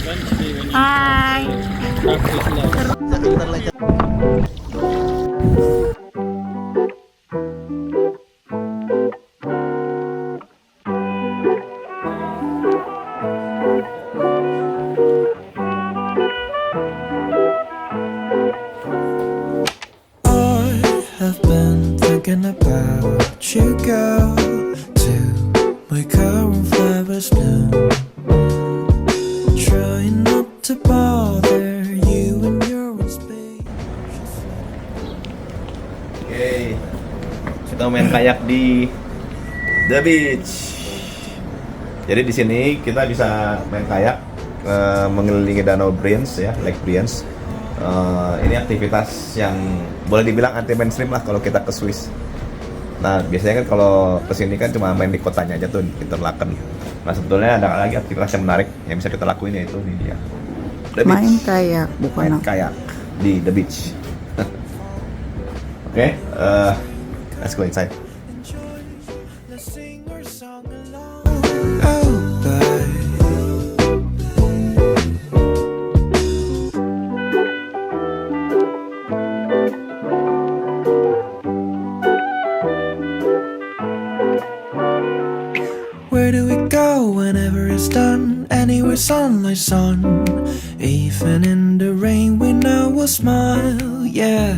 Hai. I've been thinking about you, girl. Till my current flowers bloom. Trying not to bother you when you're in space. Oke, kita main kayak di The Beach. Jadi di sini kita bisa main kayak mengelilingi Danau Brienz ya, Lake Brienz. Ini aktivitas yang boleh dibilang anti mainstream lah kalau kita ke Swiss. Nah biasanya kan kalau kesini kan cuma main di kotanya aja tuh, Interlaken. Nah sebetulnya ada lagi aktivitas yang menarik yang bisa kita lakuin, yaitu ini dia, The Beach. Main kayak, bukan Main kayak di The Beach. Oke, let's go inside. Let's sing our song along. Oh, babe. Where do we go whenever it's done? Anywhere sunlight's on. Even in the rain we know we'll smile, yeah.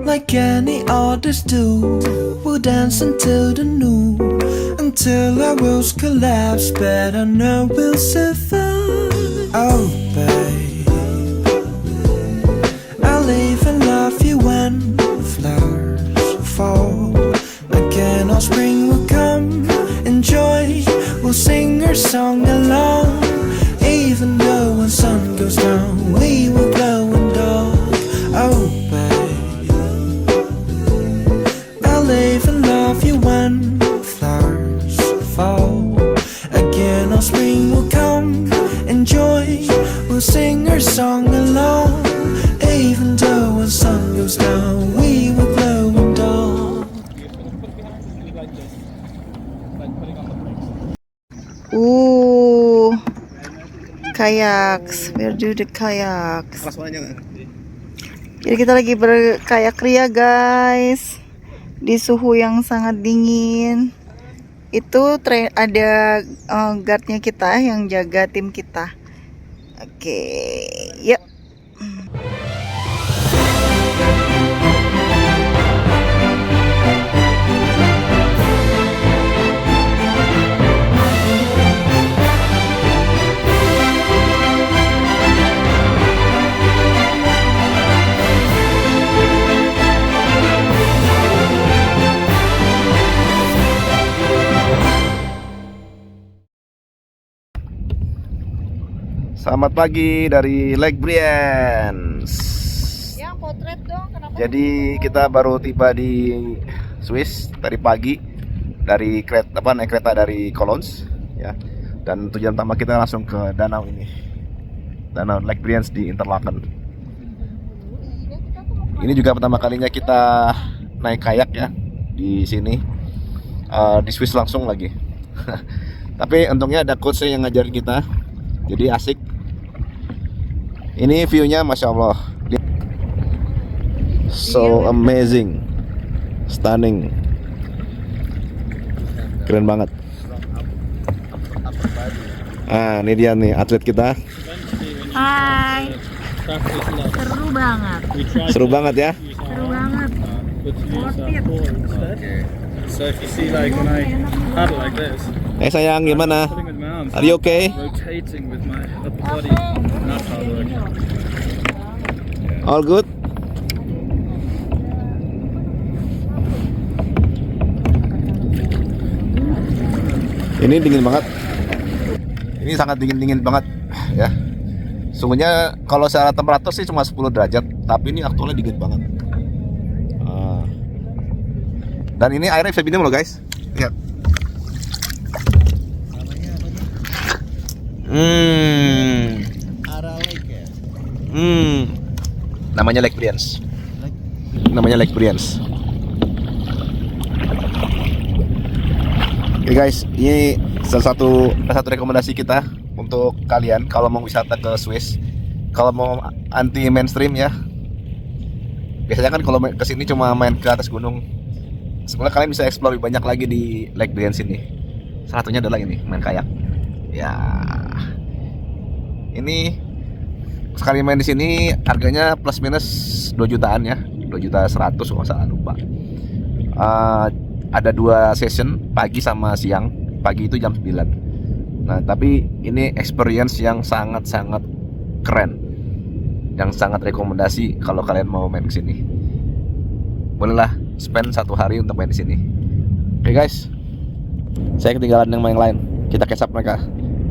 Like any others do. We'll dance until the noon, until our worlds collapse, but I know we'll survive. Oh babe, I'll live and love you when flowers fall. Again our spring will come, enjoy, we'll sing our song along. Even though when sun goes down, we will glow in dark. Oh babe, I'll live and love you when flowers fall. Again our spring will come, enjoy, we'll sing our song along. Even though when sun goes down, we will glow in dark. kayaks. Where do the kayaks? Suaranya Jadi kita lagi berkayak ria guys, di suhu yang sangat dingin. Itu ada guardnya kita yang jaga tim kita. Oke, yuk. Selamat pagi dari Lake Brienz. Yang potret dong, kenapa? Jadi kita baru tiba di Swiss tadi pagi dari naik kereta dari Cologne ya. Dan tujuan utama kita langsung ke danau ini. Danau Lake Brienz di Interlaken. Ini juga pertama kalinya kita naik kayak ya di sini. Di Swiss langsung lagi. Tapi untungnya ada coach yang ngajarin kita. Jadi asik. Ini view-nya Masya Allah, so amazing, stunning, keren banget. Ah, ini dia nih atlet kita. Hai. Seru banget. Seru banget ya. Seru banget. So if you see like when I paddle like this, Sayang, gimana? paddling with my arms, Are you okay? rotating with my upper body. That's hard work. All good? Ini dingin banget. Ini sangat dingin banget ya. Sungguhnya kalau secara temperatur sih cuma 10 derajat, tapi ini aktualnya dingin banget. Dan ini airnya bisa minum loh guys. Lihat. Namanya Lake Brienz. Namanya Lake Brienz. Oke guys, ini salah satu rekomendasi kita untuk untuk kalian kalau mau wisata ke Swiss, kalau mau anti mainstream ya. Biasanya kan kalau kesini cuma main ke atas gunung. Sebenarnya kalian bisa explore lebih banyak lagi di Lake Briens ini. Salah satunya adalah ini, main kayak. Ya, ini sekali main di sini harganya plus minus 2 jutaan ya, 2.100.000 kalau nggak salah, lupa. Ada 2 session, pagi sama siang. Pagi itu jam 9. Nah, tapi ini experience yang sangat-sangat keren, yang sangat rekomendasi kalau kalian mau main ke sini. Bolehlah spend 1 hari untuk main di sini. Oke guys, saya ketinggalan yang main lain. Kita catch up mereka.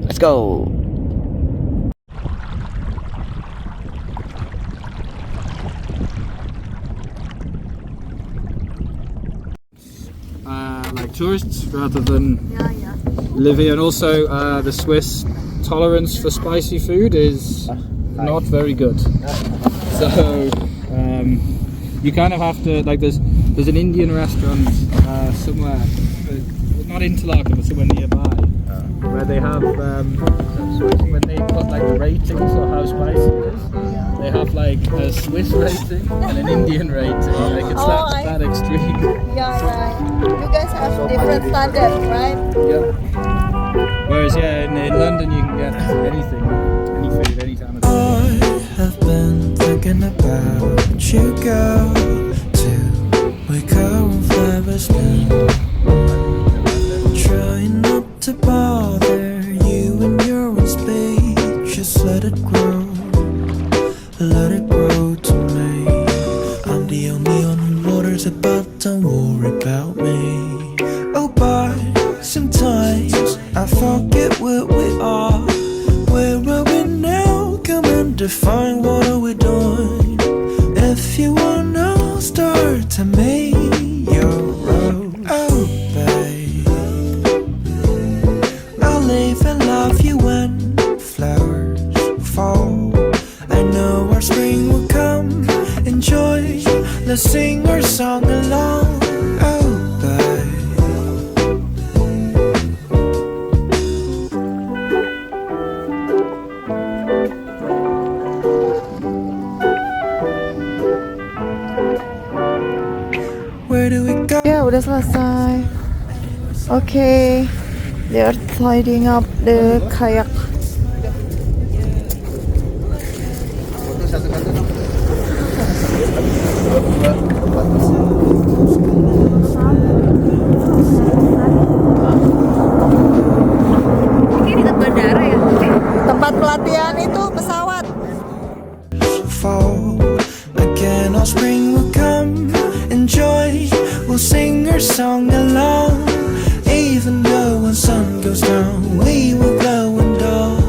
Let's go. Like tourists rather than Yeah. live here, and also the Swiss tolerance for spicy food is not very good. So you kind of have to, like, there's an Indian restaurant somewhere, not Interlaken but somewhere nearby, where they have when they put like the ratings or how spicy it is, they have like a Swiss rating and an Indian rating. Like it's that extreme. Yeah. You guys have different standards, right? Yeah. Whereas in London you can get anything, any food, any time of the day. I have been thinking about you, girl. Till we come flowers bloom. Trying not to bother you when you're in space. Just let it grow to me. I'm the only one who waters it, but don't worry about me. Oh, but sometimes I forget where we are. Where are we now? Come and define, what are we doing? If you wanna start to make your road, oh babe, I'll live and love you when flowers fall. I know our spring will come. Enjoy, let's sing our song along, oh babe. Where do we go? Ya, udah selesai. Oke, they are tidying up the kayak. Ini dekat bandara ya? Tempat pelatihan itu pesawat. Fall again, our spring will come. Enjoy, we'll sing our song along. Even though when sun goes down, we will glow in dark.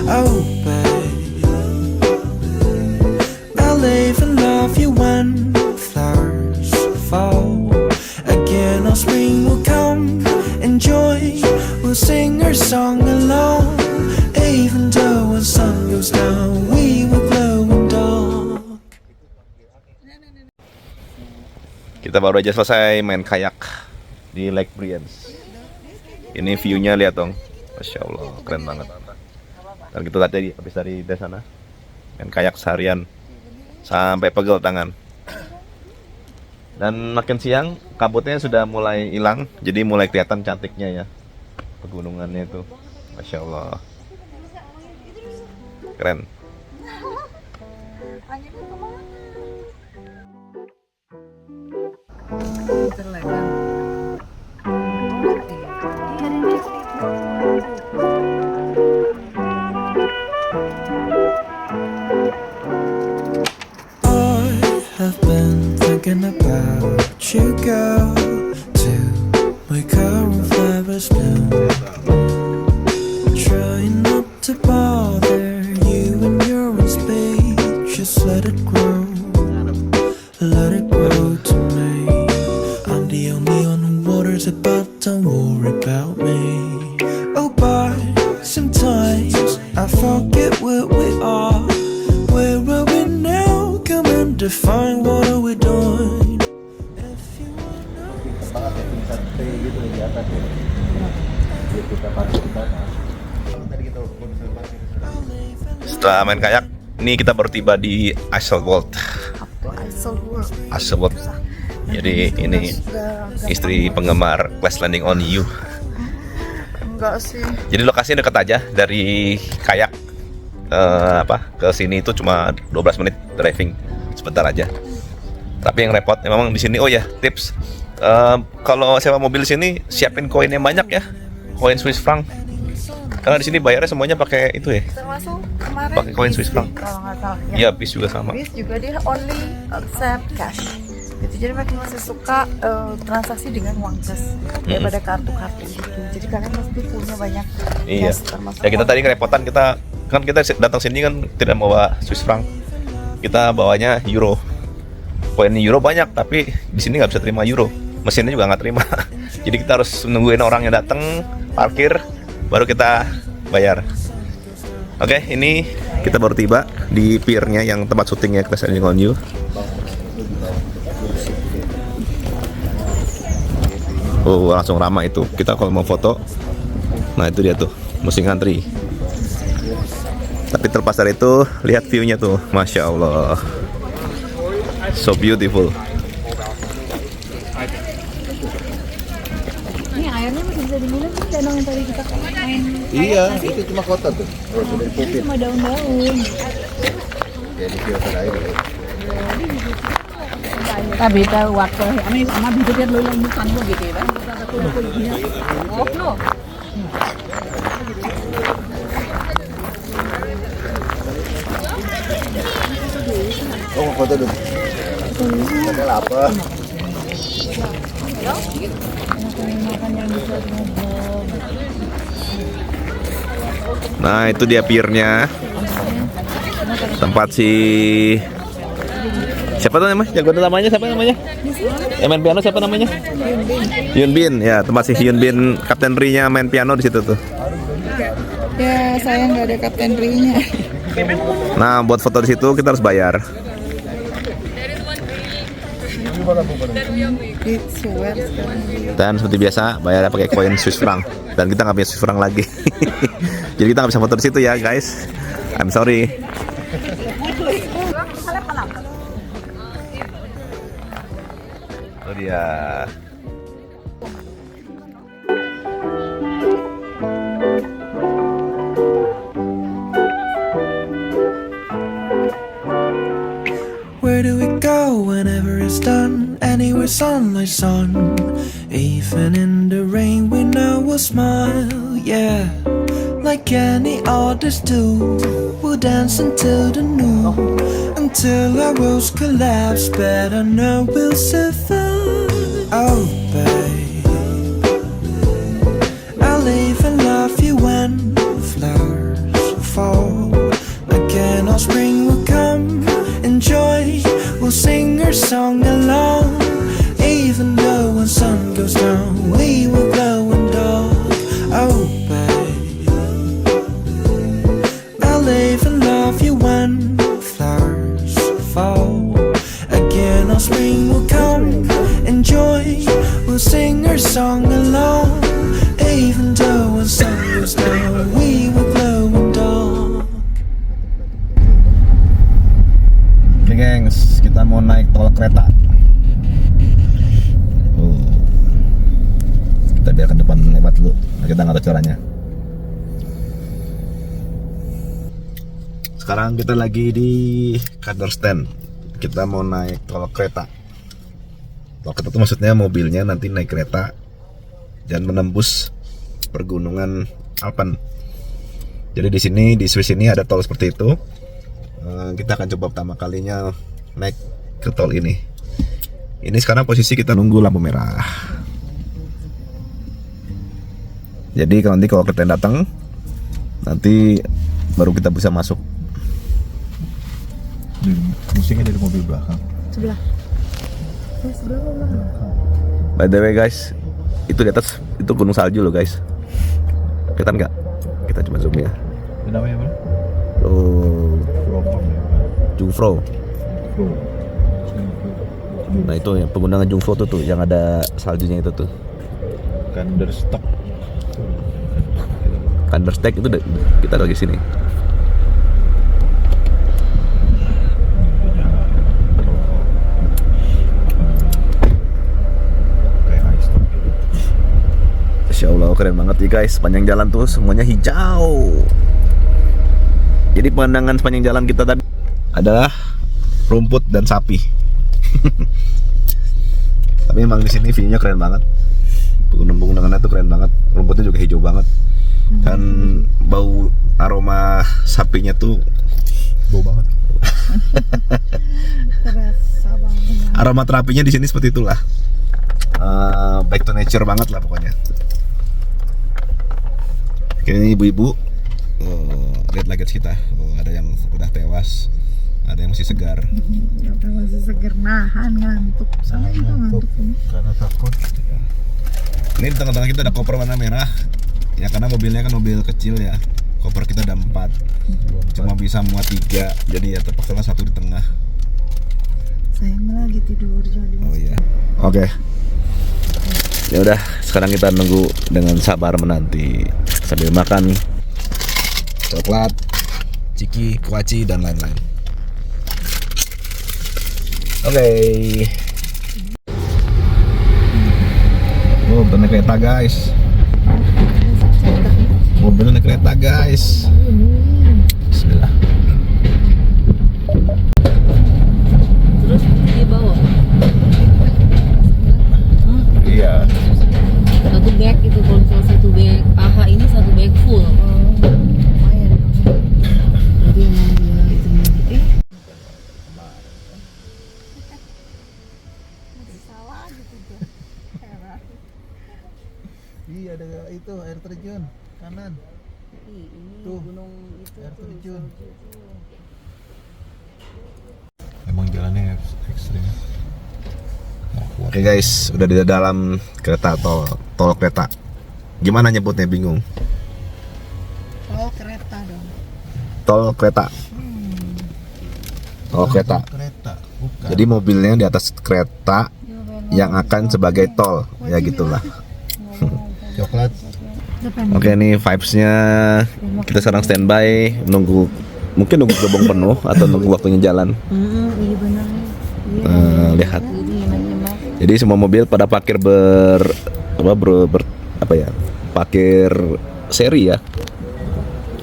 Oh babe, I'll live and love you when flowers fall. Again, our spring will come. Enjoy, we'll sing our song along. Even though when sun goes down, we will glow in dark. Kita baru aja selesai main kayak di Lake Briens. Ini view-nya lihat dong. Masya Allah, keren banget. Dan kita tadi habis dari sana main kayak seharian sampai pegel tangan. Dan makin siang kabutnya sudah mulai hilang, jadi mulai kelihatan cantiknya ya pegunungannya itu. Masya Allah, keren. I have been thinking about you, girl. Till we come flowers bloom. Trying not to bother you when you're in space. Just let it grow to me. I'm the only one who waters it, but don't worry about me. Oh, but sometimes I forget where we are. Where are we now? Come and define, what are we doing? Tadi kita setelah main kayak, ini kita baru tiba di Isleworld. Isleworld. Jadi ini istri penggemar Crash Landing on You. Enggak sih. Jadi lokasinya dekat aja dari kayak ke sini itu cuma 12 menit driving, sebentar aja. Tapi yang repot memang di sini. Oh ya, tips. Kalau sewa mobil di sini siapin koin yang banyak ya. Koin Swiss franc. Karena di sini bayarnya semuanya pakai itu ya. Termasuk kemarin Pakai koin Swiss franc. kalau nggak salah. Iya, bis juga sama. Bis juga dia only accept cash. Gitu. Jadi mereka masih suka transaksi dengan uang cash daripada kartu-kartu gitu. Jadi kalian pasti punya banyak Iya. cash termasuk. Ya kita tadi kerepotan, kita datang sini kan tidak bawa Swiss franc. Kita bawanya euro. Koin euro banyak, tapi di sini nggak bisa terima euro. Mesinnya juga nggak terima. Jadi kita harus nungguin orang yang datang parkir, baru kita bayar. Oke, ini kita baru tiba di piernya yang tempat syutingnya Crash Landing on You. Oh, langsung ramai itu. Kita kalau mau foto, nah itu dia tuh, mesti ngantri. Tapi terlepas dari itu, lihat view-nya tuh, Masya Allah, so beautiful. Ini airnya masih bisa diminum kan, danau yang tadi kita main. Iya, itu cuma kota tuh. Oh, sudah Ini dipupin. cuma daun-daun. Jadi filter air. Tapi tahu waktu kami sama bibitnya dulu bukan begitu ya. Oh, no. Oh, mau foto dulu. Ada lapar. Nah itu dia piernya, tempat siapa tuh namanya? Jago namanya siapa namanya? Yang main piano siapa namanya? Hyun Bin. Ya, tempat si Hyun Bin, Kapten Ri-nya main piano di situ tuh. Ya saya nggak ada Kapten Ri-nya. Nah, buat foto di situ kita harus bayar. It's weird sekarang. Dan seperti biasa bayarnya pakai koin Swiss franc. Dan kita nggak punya Swiss franc lagi. Jadi kita nggak bisa foto di situ ya guys. I'm sorry. Itu dia. Where do we go whenever it's done? Anywhere sunlight sun. Even in the rain we know we'll smile, yeah. Like any others do. We'll dance until the noon. Until our worlds collapse. Better know we'll survive. Oh babe, I'll even love you when flowers fall. Again our spring will come. Enjoy, we'll sing our song along. Even though when sun goes down, we will glow in dark. Oh babe, I'll even love you when flowers fall. Again our spring will come. Enjoy, we'll sing our song along. Even though when sun goes down, we will glow in dark. Oke gengs, kita mau naik tol kereta. Kita biarkan depan lewat dulu. Kita nggak tahu caranya. Sekarang kita lagi di Kaderstand. Kita mau naik tol kereta. Tol kereta itu maksudnya mobilnya nanti naik kereta dan menembus pergunungan Alpen. Jadi di sini di Swiss ini ada tol seperti itu. Kita akan coba pertama kalinya naik ke tol ini. Ini sekarang posisi kita nunggu lampu merah. Jadi nanti kalau kereta datang, nanti baru kita bisa masuk. Musiknya dari mobil belakang. Sebelah. Sebelah belakang. By the way guys, itu di atas itu gunung salju loh guys. Kelihatan nggak? Kita coba zoom ya. Ini namanya apa? Oh, Propam ya. Jungfrau. Pro. Nah itu ya pegunungan Jungfrau tuh yang ada saljunya itu tuh. Kandersteg. Kandersteg itu kita lagi sini. keren banget ya guys. Sepanjang jalan tuh semuanya hijau. Jadi pemandangan sepanjang jalan kita tadi adalah rumput dan sapi. Tapi memang di sini view-nya keren banget. Pegunungannya tuh keren banget. Rumputnya juga hijau banget. Dan bau aroma sapinya tuh Bau banget. Terasa banget. aroma terapinya di sini seperti itulah. Back to nature banget lah pokoknya. Ini ibu-ibu, lihat luggage kita. Ada yang udah tewas, ada yang masih segar. Masih seger, nahan ngantuk. Saya juga ngantuk ini. Karena takut. Ini di tengah-tengah kita ada koper warna merah. Ya karena mobilnya kan mobil kecil ya. Koper kita ada 4. Cuma bisa muat 3. Jadi ya terpaksa satu di tengah. Saya lagi tidur jadi. Oh iya. Oke. Ya udah, sekarang kita nunggu dengan sabar menanti sambil makan coklat, ciki, kuaci dan lain-lain. Oke. Oh, bener kereta guys. Mobilnya naik kereta guys. Bismillah. Terus di bawah Iya. satu bag itu, kalau misalnya satu bag paha ini satu bag full. Jadi emang dia itu Iya, ada itu air terjun kanan. Tuh, gunung itu air terjun. Emang jalannya ekstrim. Oke guys, udah di dalam kereta tol kereta. Gimana nyebutnya, bingung? Oh, kereta dong. Tol kereta. Tol kereta. Kereta, bukan. Jadi mobilnya di atas kereta yang akan sebagai tol, ya gitulah. Coklat. Oke, nih vibes-nya kita sekarang standby nunggu, mungkin nunggu gerbong penuh atau nunggu waktunya jalan. iya benar. Lihat. Jadi semua mobil pada parkir parkir seri ya.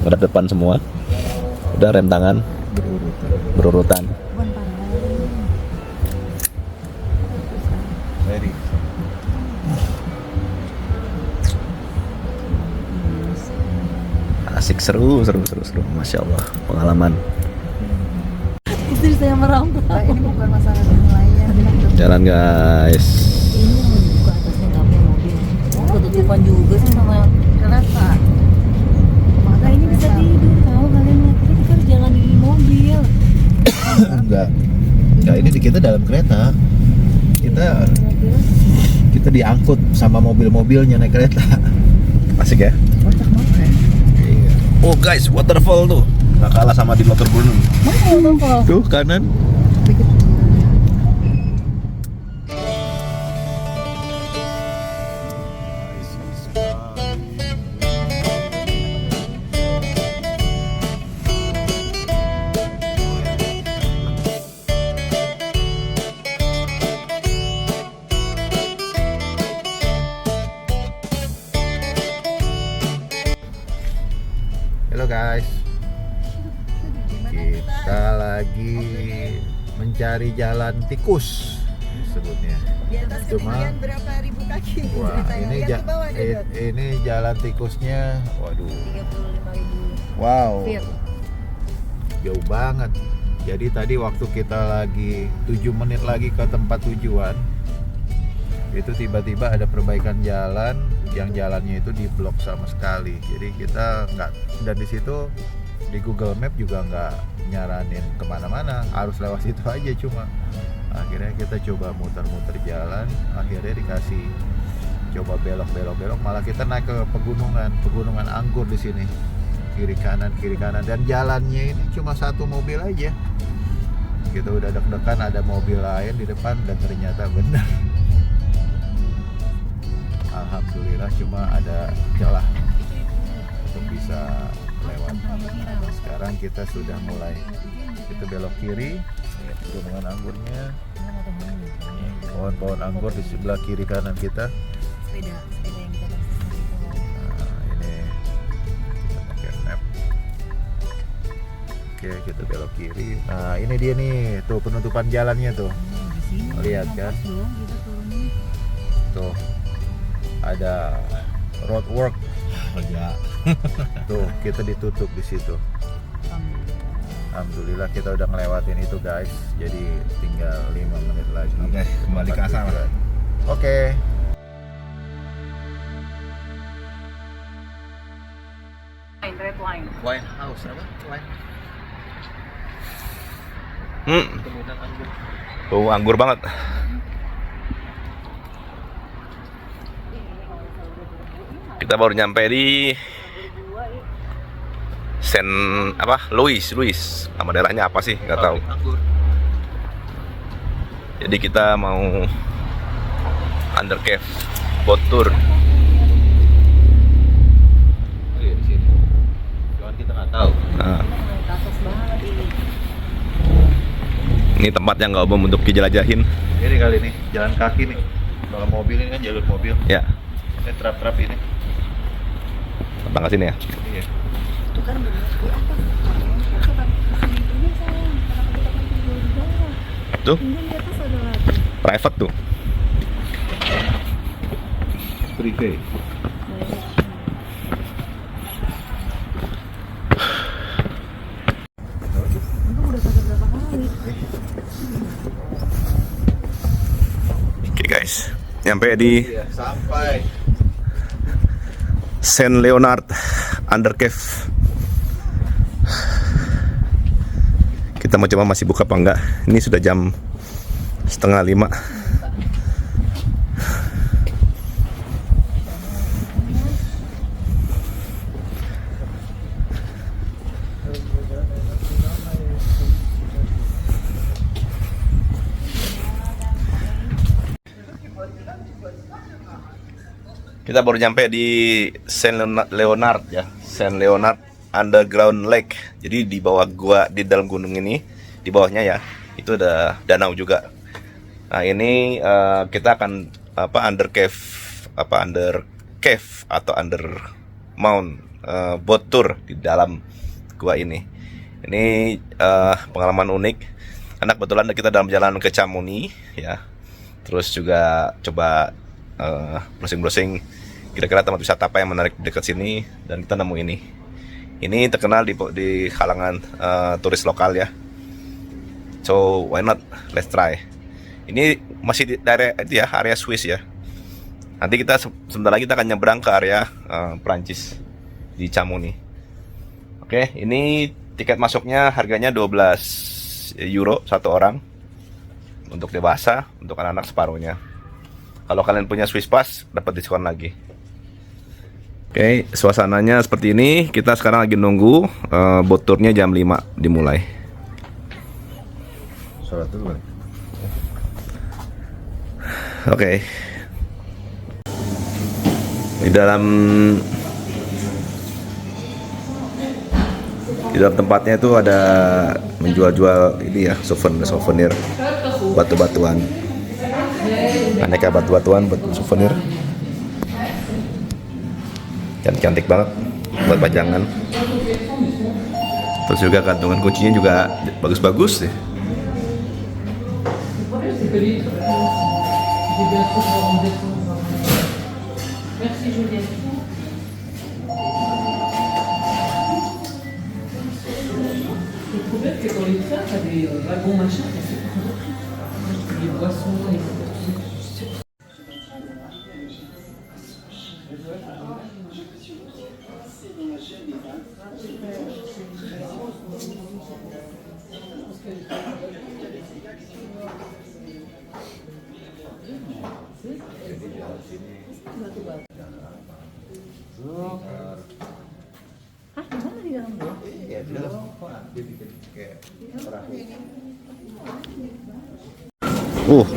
Ada depan semua. Udah rem tangan berurutan. Ready. Asik, seru, masya Allah, pengalaman. Istri saya merangkak. Ini bukan masalah nelayan. Jalan guys. Ini yang buka atasnya nggak pakai mobil. Ketutupan juga sih sama kereta. Maka ini bisa tidur, tahu kalian lihat kita harus jalan di mobil. Enggak. Ya ini kita dalam kereta. Kita diangkut sama mobil-mobilnya naik kereta. Asik ya. Kocak banget. Iya. Oh guys, waterfall tuh nggak kalah sama di Lauterbrunnen. Tuh kanan. Halo guys. Kita lagi mencari jalan tikus sebutnya. Di atas Cuma- ketinggian berapa ribu kaki? Wah, Ceritanya. ini Lihat di bawah deh, Dot. ini jalan tikusnya. Waduh, 35.000 Wow. feet. jauh banget. Jadi tadi waktu kita lagi 7 menit lagi ke tempat tujuan, itu tiba-tiba ada perbaikan jalan yang jalannya itu diblok sama sekali. Jadi kita nggak, dan di situ di Google Map juga nggak nyaranin kemana-mana, harus lewat situ aja. Cuma akhirnya kita coba muter-muter jalan, akhirnya dikasih coba belok, malah kita naik ke pegunungan anggur di sini, kiri kanan, dan jalannya ini cuma satu mobil aja. Kita udah deg-degan ada mobil lain di depan, dan ternyata benar. Alhamdulillah cuma ada celah untuk bisa lewat. Sekarang kita sudah mulai, kita belok kiri, pegunungan anggurnya, pohon-pohon anggur di sebelah kiri kanan kita. sepeda yang kita kasih. Oke, kita belok kiri. Nah, ini dia nih, tuh penutupan jalannya tuh. Lihat kan? Tuh. Ada roadwork. Ya. Tuh, kita ditutup di situ. Alhamdulillah kita udah ngelewatin itu, guys. Jadi tinggal 5 menit lagi. Oke, kembali ke asal. Oke. Red wine. Wine house apa? Wine. Tuh anggur banget. Kita baru nyampe di Saint Louis. Nama daerahnya apa sih? Nggak tahu. Jadi kita mau under cave boat tour. Di sini. Cuman kita nggak tahu. Nah, Atas banget ini. ini tempat yang nggak umum untuk dijelajahin. Ini kali nih, jalan kaki nih. Kalau mobil ini kan jalur mobil. Ya, Ini trap-trap ini. datang ke sini ya. Iya. Itu kan bener di atas. Ini sayang, kenapa kita kan tidur di bawah? Tuh, Ini di atas ada lagi. private tuh. Privé. Untung udah pakai berapa kali? Oke guys, nyampe di Iya, sampai. Saint Leonard Under Cave. Kita mau coba masih buka apa enggak. Ini sudah jam 4:30. Kita baru nyampe di Saint Leonard ya, Saint Leonard Underground Lake. Jadi di bawah gua, di dalam gunung ini, di bawahnya ya, itu ada danau juga. Nah ini kita akan under cave atau under mount boat tour di dalam gua ini. Ini pengalaman unik. Karena kebetulan kita dalam jalan ke Chamonix ya. Terus juga coba browsing-browsing kira-kira tempat wisata apa yang menarik dekat sini, dan kita nemu ini. Ini terkenal di kalangan turis lokal ya. So why not? Let's try. Ini masih di daerah itu ya, area Swiss ya. Nanti kita sebentar lagi kita akan nyebrang ke area Prancis di Chamonix. Oke, ini tiket masuknya harganya 12 euro satu orang. Untuk dewasa, untuk anak-anak separuhnya. Kalau kalian punya Swiss Pass, dapat diskon lagi. Oke, suasananya seperti ini. Kita sekarang lagi nunggu boat tournya jam 5 dimulai. Sholat dulu. Oke. Di dalam tempatnya itu ada menjual-jual ini ya, souvenir batu-batuan. Aneka batu-batuan buat souvenir. Cantik-cantik banget buat pajangan. Terus juga kantungan kuncinya juga bagus-bagus deh. Hah, gimana di dalam gua? Iya, di dalam. Dia bikin kayak perahu.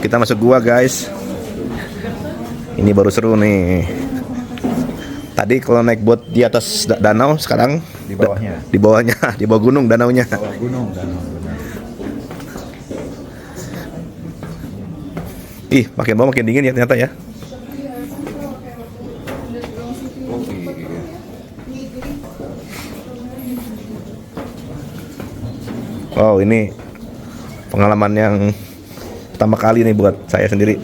Kita masuk gua guys. Ini baru seru nih. Tadi kalau naik boat di atas danau, sekarang Di bawahnya. Di bawahnya, di bawah gunung danaunya. Bawah gunung danau benar. Ih, makin bawah makin dingin ya ternyata ya. Oh iya. Wow, ini pengalaman yang pertama kali nih buat saya sendiri.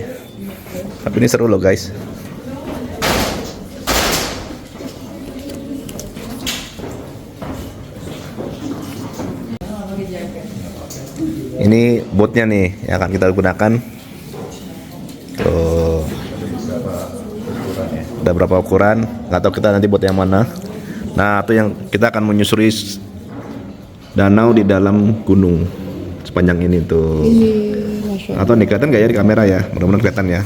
Tapi ini seru loh guys. Ini boatnya nih yang akan kita gunakan. Tuh. Ada berapa ukuran? Nggak tahu kita nanti boat yang mana. Nah, itu yang kita akan menyusuri danau di dalam gunung sepanjang ini tuh. Atau nih kelihatan nggak ya di kamera ya? Mudah-mudahan kelihatan ya.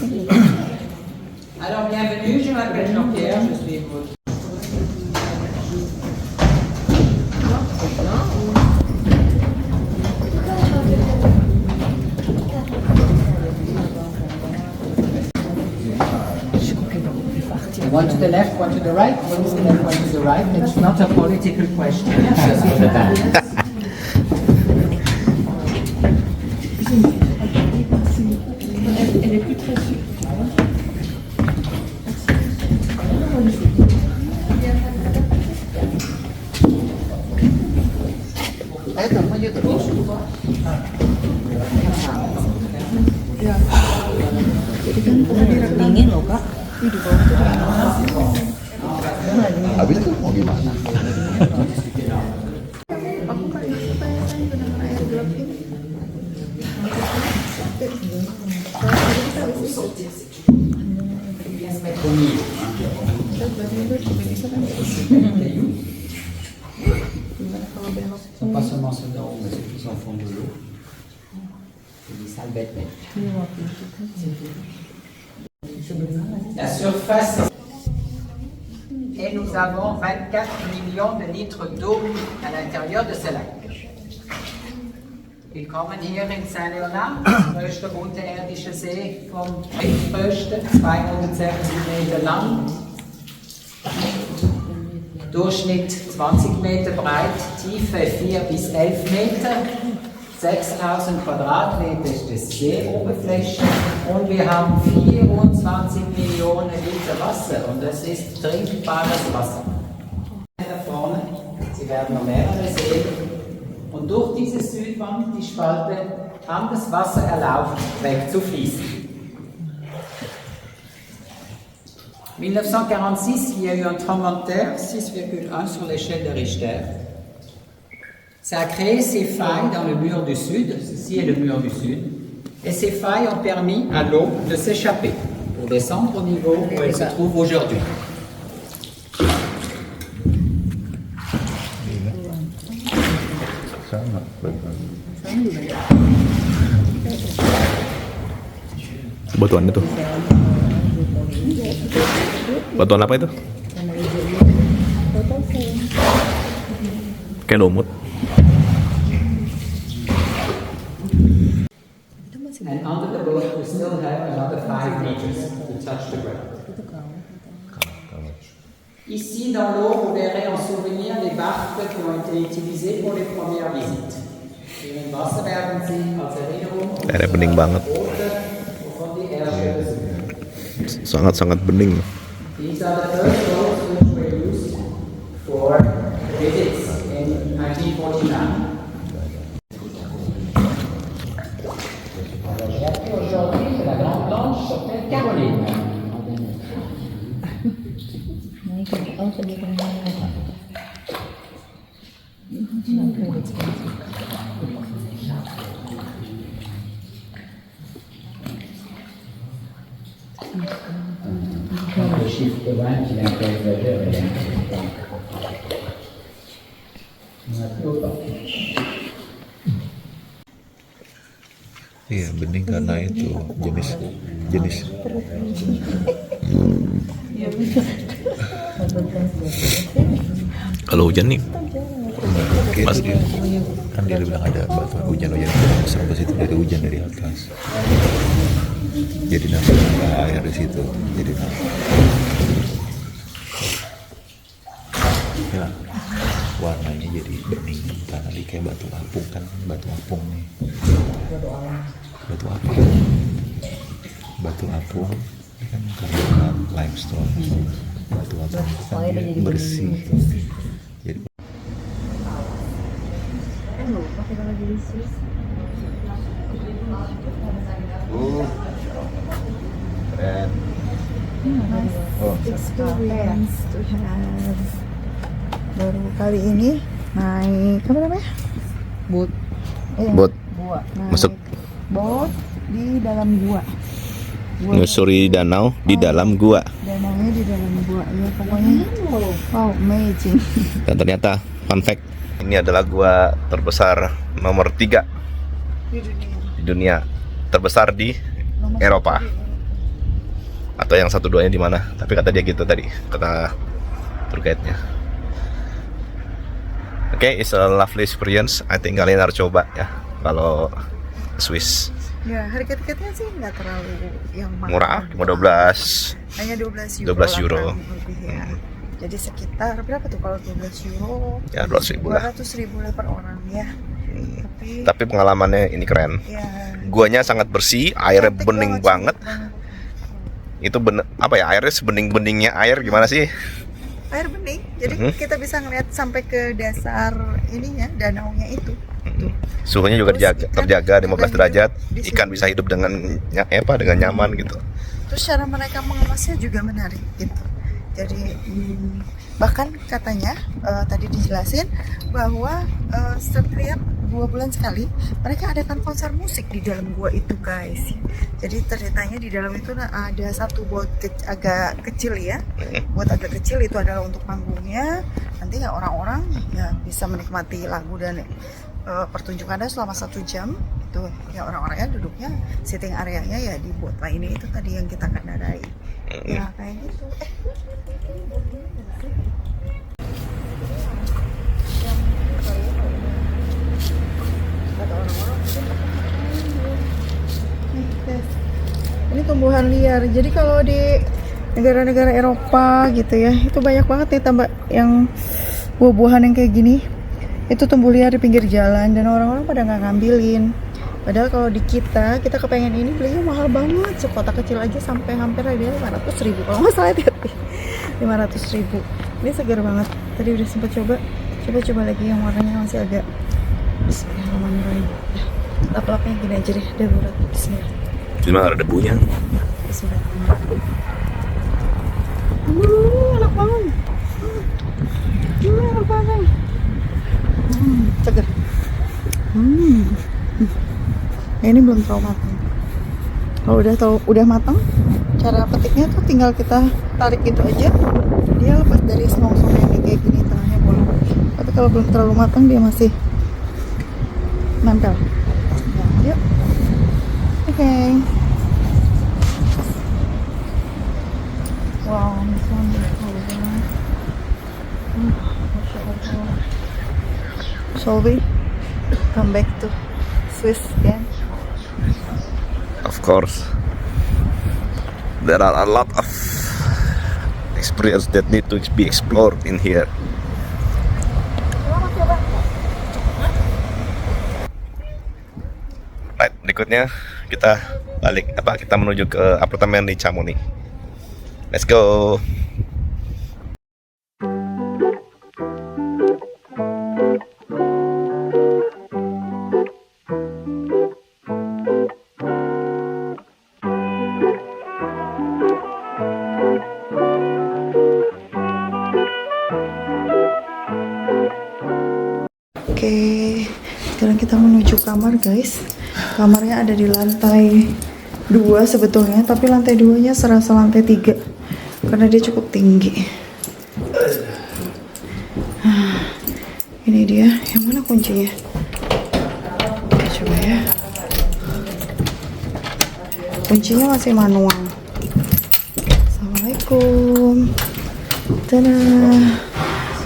Alors bienvenue, je m'appelle Jean-Pierre, je suis votre... One to the left, one to the right, one to the left, one to the right. It's not a political question, it's just for the dance. Dingin loh kak. Habis itu mau gimana? sont pas seulement soldats, mais ceux qui sont au fond de l'eau. C'est des sales bêtes. La surface, et nous avons 24 millions de litres d'eau à l'intérieur de ce lac. Willkommen hier in Saint-Léonard, größter unterirdischer See vom größten, 260 Meter lang. Durchschnitt 20 Meter breit, Tiefe 4 bis 11 Meter, 6000 Quadratmeter ist die Seeoberfläche und wir haben 24 Millionen Liter Wasser und das ist trinkbares Wasser. Da vorne, Sie werden noch mehrere sehen und durch diese Südwand, die Spalte, kann das Wasser erlaubt wegzufließen. 1946, il y a eu un tremblement de terre, 6,1 sur l'échelle de Richter. Ça a créé ces failles dans le mur du sud, ceci est le mur du sud, et ces failles ont permis à l'eau de s'échapper pour descendre au niveau où elle se trouve aujourd'hui. Batuan itu. Batuan apa itu? Kayak lumut. And under the boat we still have another 5 meters to touch the ground. Ici dans l'eau, vous verrez en souvenir les barques qui ont été utilisées pour les premières visites. Hier im Wasser werden Sie als Erinnerung Daerah bening banget. wovon die Erde Sangat-sangat bening. These are the first boats which were used for visits in 1949. Aujourd'hui, c'est la Grande Blanche s'appelle Caroline. Le chiffre de 20 qui est un peu exagéré. On a plus autant. Iya, bening karena itu jenis Kalau hujan nih, Mas dia kan dia bilang ada batuan hujan serba situ dari hujan dari atas. Jadi nanti ada air di situ. Jadi ya warnanya jadi bening karena dia kayak batu apung kan, batu apung nih. Batu apung ini kan karbonat limestone. Batu apung kan dia bersih. Jadi loh, pakai kalau di Swiss. Keren. Oh. Experience to have. Baru kali ini naik apa namanya? Boat. Bot Gua. Naik masuk boat di dalam gua. menyusuri danau di dalam gua. Danaunya di dalam gua ya pokoknya. Wow, amazing. Dan ternyata fun fact, ini adalah gua terbesar nomor 3 di dunia, terbesar di Eropa. Atau yang 1-2-nya di mana? Tapi kata dia gitu tadi, kata tour guide-nya. Oke, it's a lovely experience. I think kalian harus coba ya kalau Swiss. Ya, harga tiketnya sih nggak terlalu yang mahal. Murah, cuma 12. Hanya 12 euro. 12 euro. lah, lebih ya. Jadi sekitar berapa tuh kalau 12 euro? Ya 200.000 lah. 200.000 lah per orang ya. Tapi pengalamannya ini keren. Ya. Guanya sangat bersih, airnya Cantik bening banget. Itu bener apa ya, airnya sebening-beningnya air gimana sih? Air bening. Jadi kita bisa ngeliat sampai ke dasar ininya, danaunya itu. Suhunya juga Terus terjaga 15 derajat. di Ikan sini. bisa hidup dengan dengan nyaman gitu. Terus cara mereka mengemasnya juga menarik gitu. Jadi bahkan katanya tadi dijelasin bahwa setiap 2 bulan sekali mereka adakan konser musik di dalam gua itu guys. Jadi ceritanya di dalam itu ada satu bot agak kecil ya. Bot agak kecil itu adalah untuk panggungnya. Nanti ya orang-orang ya bisa menikmati lagu dan pertunjukannya selama 1 jam. Itu ya orang-orangnya duduknya sitting areanya ya di bot lah ini itu tadi yang kita kendarai. Ya kayak gitu. Ini tumbuhan liar. Jadi kalau di negara-negara Eropa gitu ya, itu banyak banget nih tambah yang buah-buahan yang kayak gini. Itu tumbuh liar di pinggir jalan dan orang-orang pada nggak ngambilin. Padahal kalau di kita kepengen ini belinya mahal banget. Sekotak kecil aja sampai hampir ada 500.000 kalau nggak salah ya. 500.000. Ini segar banget. Tadi udah sempat coba lagi yang warnanya masih agak. Bismillahirrahmanirrahim. Lap-lapnya gini aja deh, udah berat. Bismillah. Cuma ada debunya. Bismillahirrahmanirrahim. Enak banget. Enak banget. Segar. Ini belum terlalu matang. Kalau udah matang, cara petiknya tuh tinggal kita tarik gitu aja. Dia lepas dari semong-semong yang kayak gini, tengahnya bolong. Tapi kalau belum terlalu matang dia masih nempel. Ya, yuk. Oke. Wow, this one is cool. Masya Allah. Shall we come back to Swiss again? Of course. There are a lot of experience that need to be explored in here. Right, berikutnya kita kita menuju ke apartemen di Chamonix. Let's go. Oke, sekarang kita menuju kamar guys. Kamarnya ada di lantai 2 sebetulnya, tapi lantai 2-nya serasa lantai 3 karena dia cukup tinggi. Ini dia, yang mana kuncinya? Coba ya. Kuncinya masih manual. Assalamualaikum. Tada.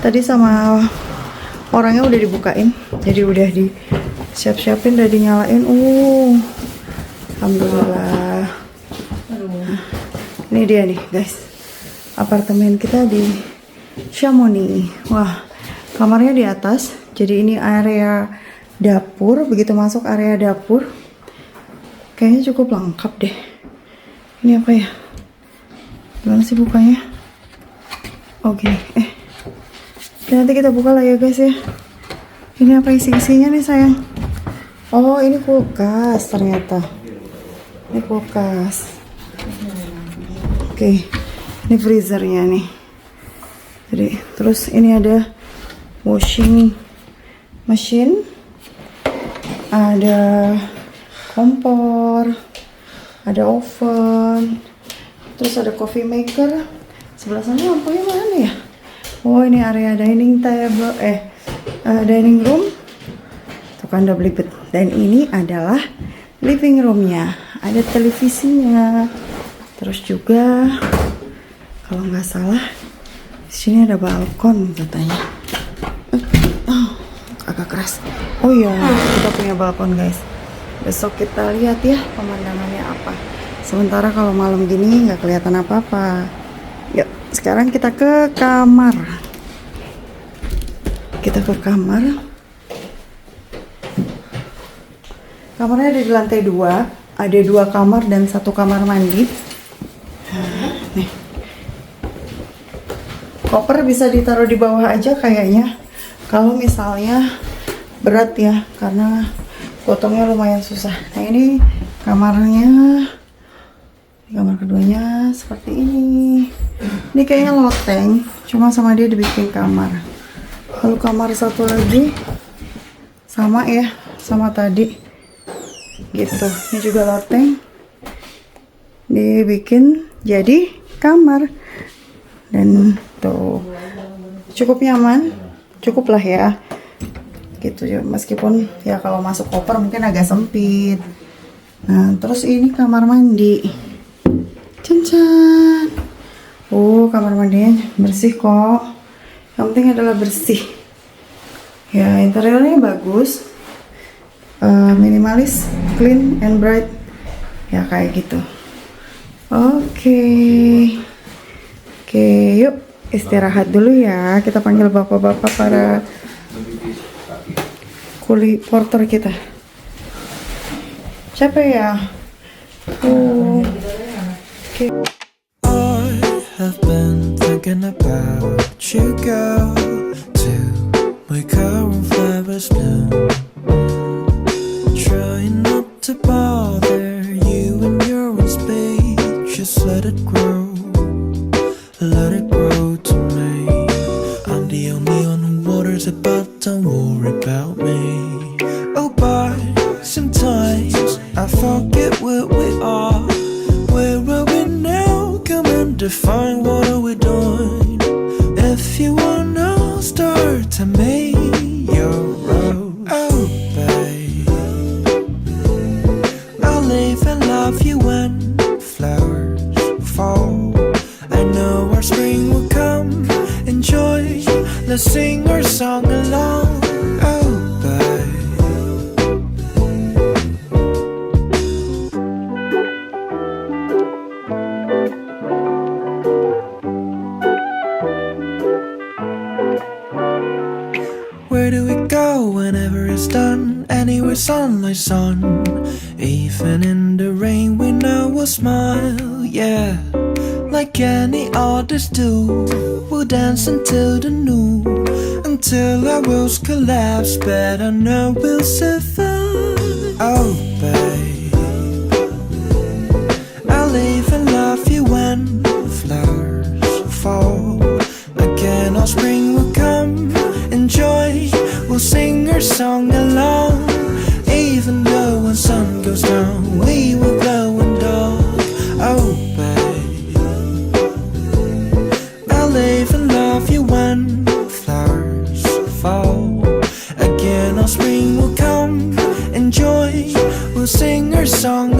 Tadi sama orangnya udah dibukain, jadi udah disiap-siapin, udah dinyalain. Alhamdulillah. Ini dia nih guys, apartemen kita di Chamonix. Wah, kamarnya di atas, jadi ini area dapur. Begitu masuk area dapur, kayaknya cukup lengkap deh. Ini apa ya? Gimana sih bukanya? Oh gini, nanti kita buka lah ya guys ya. Ini apa isi-isinya nih sayang? Oh, ini kulkas ternyata. Ini kulkas. Oke, ini freezernya nih. Jadi, terus ini ada washing machine, ada kompor, ada oven, terus ada coffee maker. Sebelah sana lampunya mana ya? Oh, ini area dining table, dining room. Tuh kan udah belibet. Dan ini adalah living roomnya. Ada televisinya. Terus juga kalau nggak salah di sini ada balkon katanya. Agak keras. Oh iya, kita punya balkon guys. Besok kita lihat ya pemandangannya apa. Sementara kalau malam gini nggak kelihatan apa-apa. Yuk, sekarang kita ke kamar. Kita ke kamar. Kamarnya ada di lantai 2. Ada 2 kamar dan 1 kamar mandi. Nih. Koper bisa ditaruh di bawah aja kayaknya. Kalau misalnya berat ya, karena gotongnya lumayan susah. Nah ini kamarnya. Kamar keduanya seperti ini. Ini kayaknya loteng, cuma sama dia dibikin kamar. Lalu kamar satu lagi sama ya, sama tadi. Gitu. Ini juga loteng. Dibikin jadi kamar. Dan tuh cukup nyaman, cukup lah ya. Gitu ya, meskipun ya kalau masuk koper mungkin agak sempit. Nah, terus ini kamar mandi. Can-can. Oh, kamar mandinya bersih kok. Yang penting adalah bersih. Ya, interiornya bagus. Minimalis, clean and bright. Ya, kayak gitu. Oke, yuk istirahat dulu ya. Kita panggil bapak-bapak para kuli porter kita. Siapa ya? Oke. I have been thinking about you, girl, till my current flowers bloom. Trying not to bother you in your own space. Just let it grow to me. I'm the only one who waters it, but don't worry about me. Oh, but sometimes I forget where we are. Where are we now? Come and define, what are we doing? If you wanna start to make your road, oh babe, I'll live and love you when flowers fall. I know our spring will come. Enjoy, let's sing our song along, oh babe. Where do we go whenever it's done? Anywhere sunlight's on. Even in the rain we know we'll smile, yeah. Like any artists do, we'll dance until the noon. Until our worlds collapse, but I know we'll survive. Oh babe, I'll live and love you when flowers fall. Again our spring will come. Enjoy, we'll sing our song along. Even though when sun goes down, we will glow in dark. Oh babe, I'll live and love you when flowers fall. Again our spring will come. Enjoy, we'll sing our song